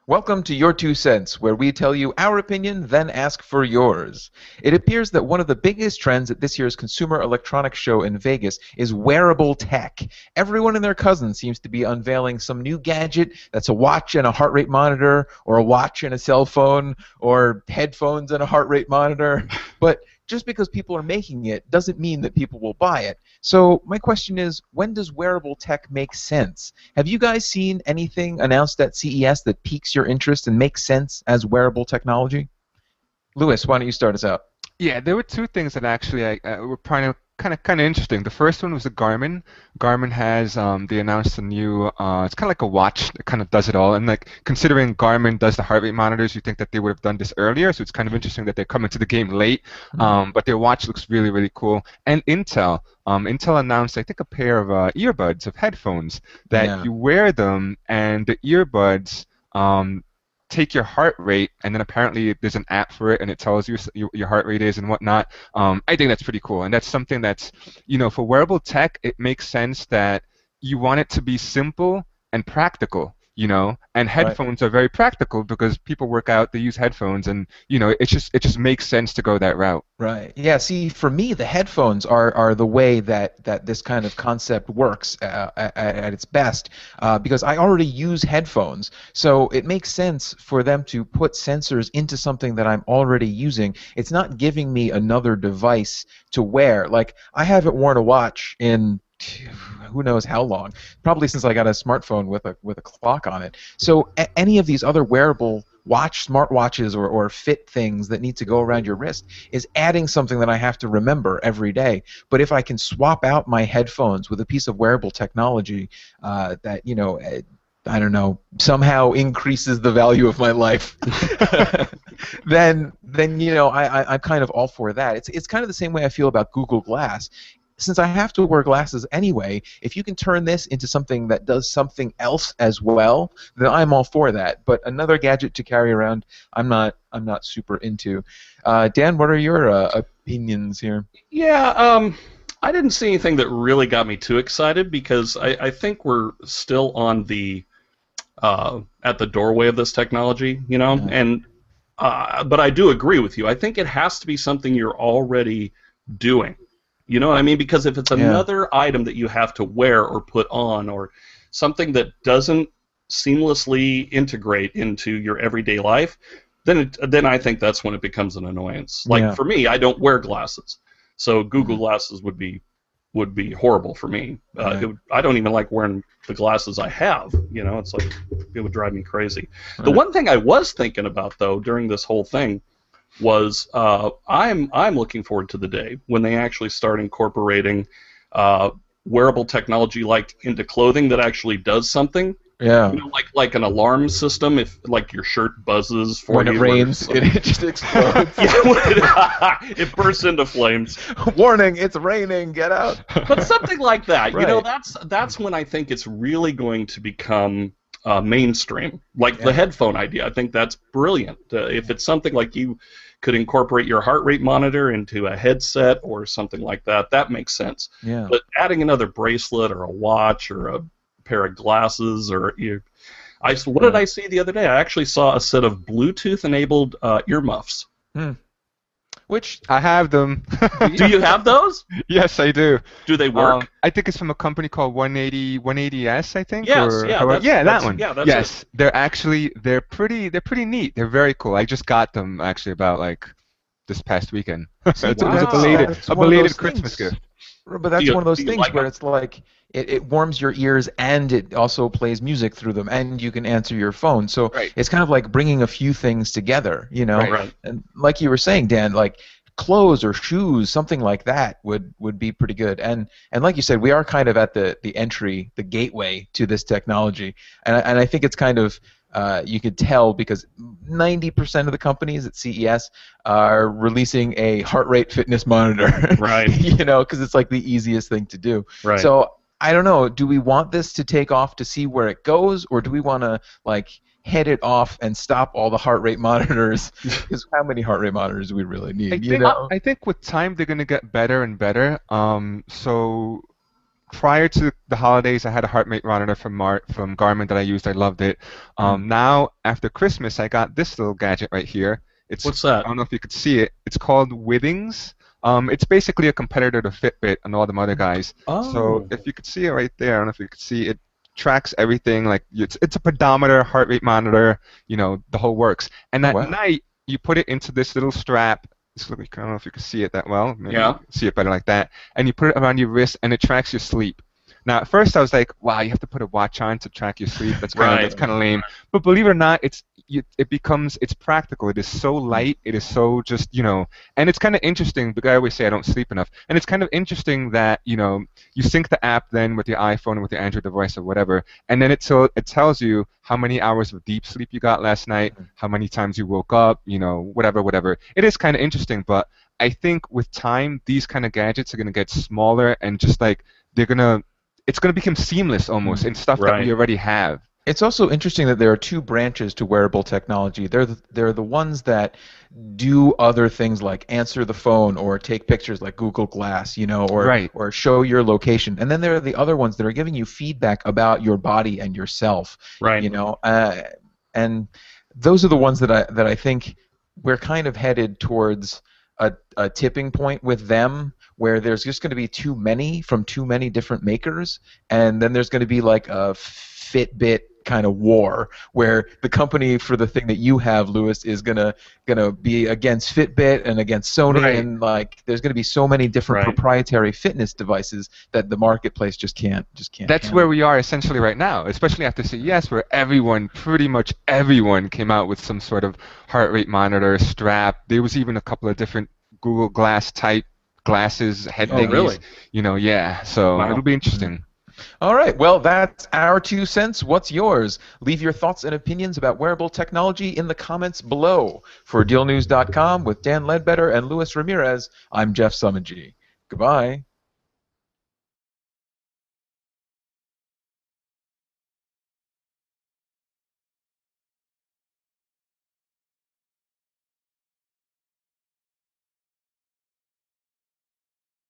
Welcome to Your Two Cents, where we tell you our opinion, then ask for yours. It appears that one of the biggest trends at this year's Consumer Electronics Show in Vegas is wearable tech. Everyone and their cousin seems to be unveiling some new gadget that's a watch and a heart rate monitor, or a watch and a cell phone, or headphones and a heart rate monitor. But just because people are making it doesn't mean that people will buy it. So my question is, when does wearable tech make sense? Have you guys seen anything announced at CES that piques your interest and makes sense as wearable technology? Lewis, why don't you start us out? Yeah, there were two things that actually were kind of interesting. The first one was the Garmin. Garmin has they announced a new it's kind of like a watch that kind of does it all. And like considering Garmin does the heart rate monitors, you think that they would have done this earlier. So it's kind of interesting that they're coming to the game late. But their watch looks really really cool. And Intel announced I think a pair of earbuds of headphones that you wear them and the earbuds take your heart rate, and then apparently there's an app for it, and it tells you your heart rate is and whatnot. I think that's pretty cool, and that's something that's, for wearable tech, it makes sense that you want it to be simple and practical, and headphones are very practical because people work out, they use headphones, and it just makes sense to go that route. Right. Yeah. See, for me, the headphones are the way that this kind of concept works at its best, because I already use headphones, so it makes sense for them to put sensors into something that I'm already using. It's not giving me another device to wear. Like, I haven't worn a watch in who knows how long, probably since I got a smartphone with a clock on it. So any of these other wearable smartwatches or fit things that need to go around your wrist is adding something that I have to remember every day. But if I can swap out my headphones with a piece of wearable technology that I don't know, somehow increases the value of my life, then I'm kind of all for that. It's kind of the same way I feel about Google Glass. Since I have to wear glasses anyway, if you can turn this into something that does something else as well, then I'm all for that. But another gadget to carry around, I'm not super into. Dan, what are your opinions here? Yeah, I didn't see anything that really got me too excited because I think we're still on the at the doorway of this technology, and but I do agree with you. I think it has to be something you're already doing. You know what I mean? Because if it's another item that you have to wear or put on, or something that doesn't seamlessly integrate into your everyday life, then I think that's when it becomes an annoyance. Like for me, I don't wear glasses, so Google Glasses would be horrible for me. I don't even like wearing the glasses I have. It's like it would drive me crazy. Right. The one thing I was thinking about though during this whole thing was I'm looking forward to the day when they actually start incorporating wearable technology like into clothing that actually does something. Yeah. Like an alarm system. If like your shirt buzzes for when it rains, it just explodes. It bursts into flames. Warning! It's raining. Get out. But something like that. Right. That's when I think it's really going to become mainstream, like the headphone idea. I think that's brilliant. If it's something like you could incorporate your heart rate monitor into a headset or something like that, that makes sense. Yeah. But adding another bracelet or a watch or a pair of glasses what did I see the other day? I actually saw a set of Bluetooth-enabled earmuffs. Which I have them. Do you have those? Yes, I do. Do they work? I think it's from a company called 180S, I think. Yes, that one. Yeah, that's yes, it. They're pretty neat. They're very cool. I just got them actually about like this past weekend. So it was a belated Christmas gift. But that's one of those things where it's like it warms your ears and it also plays music through them, and you can answer your phone. So it's kind of like bringing a few things together, Right. And like you were saying, Dan, like clothes or shoes, something like that would be pretty good. And like you said, we are kind of at the entry, the gateway to this technology, and I think it's kind of you could tell because 90% of the companies at CES are releasing a heart rate fitness monitor, right? Because it's like the easiest thing to do. Right. So I don't know. Do we want this to take off to see where it goes, or do we want to like head it off and stop all the heart rate monitors? Because how many heart rate monitors do we really need? I think with time they're going to get better and better. So prior to the holidays, I had a heart rate monitor from Garmin that I used. I loved it. Mm. Now, after Christmas, I got this little gadget right here. What's I that? don't know if you could see it. It's called Withings. It's basically a competitor to Fitbit and all the other guys. So Oh, if you could see it right there, I don't know if you could see it. Tracks everything. Like it's a pedometer, heart rate monitor. The whole works. And Oh, at wow. night, you put it into this little strap. I don't know if you can see it that well. Maybe you yeah. can see it better like that. And you put it around your wrist, and it tracks your sleep. Now, at first, I was like, "Wow, you have to put a watch on to track your sleep. That's Right. kind of lame." But believe it or not, it's practical. It is so Mm. light. It is so just and it's kind of interesting. Because I always say I don't sleep enough, and it's kind of interesting that you sync the app then with your iPhone and with your Android device or whatever, and then it tells you how many hours of deep sleep you got last night, Mhm. how many times you woke up, whatever. It is kind of interesting, but I think with time, these kind of gadgets are gonna get smaller and just like they're gonna, it's gonna become seamless almost Mm. in stuff that we Right. already have. It's also interesting that there are two branches to wearable technology. They're the ones that do other things like answer the phone or take pictures like Google Glass, Right. or show your location. And then there are the other ones that are giving you feedback about your body and yourself, Right. you know. And those are the ones that I think we're kind of headed towards a tipping point with them where there's just going to be too many from too many different makers, and then there's going to be like a Fitbit kind of war where the company for the thing that you have, Lewis, is gonna be against Fitbit and against Sony, Right. and like there's gonna be so many different Right. proprietary fitness devices that the marketplace just can't That's where handle. we are essentially right now, especially after CES, where pretty much everyone came out with some sort of heart rate monitor, strap. There was even a couple of different Google Glass type glasses, head Oh, Yeah. thingies. really? Yeah. So it'll Wow. be Mm. interesting. All right, well, that's our 2 cents. What's yours? Leave your thoughts and opinions about wearable technology in the comments below. For DealNews.com with Dan Ledbetter and Louis Ramirez, I'm Jeff Summongy. Goodbye.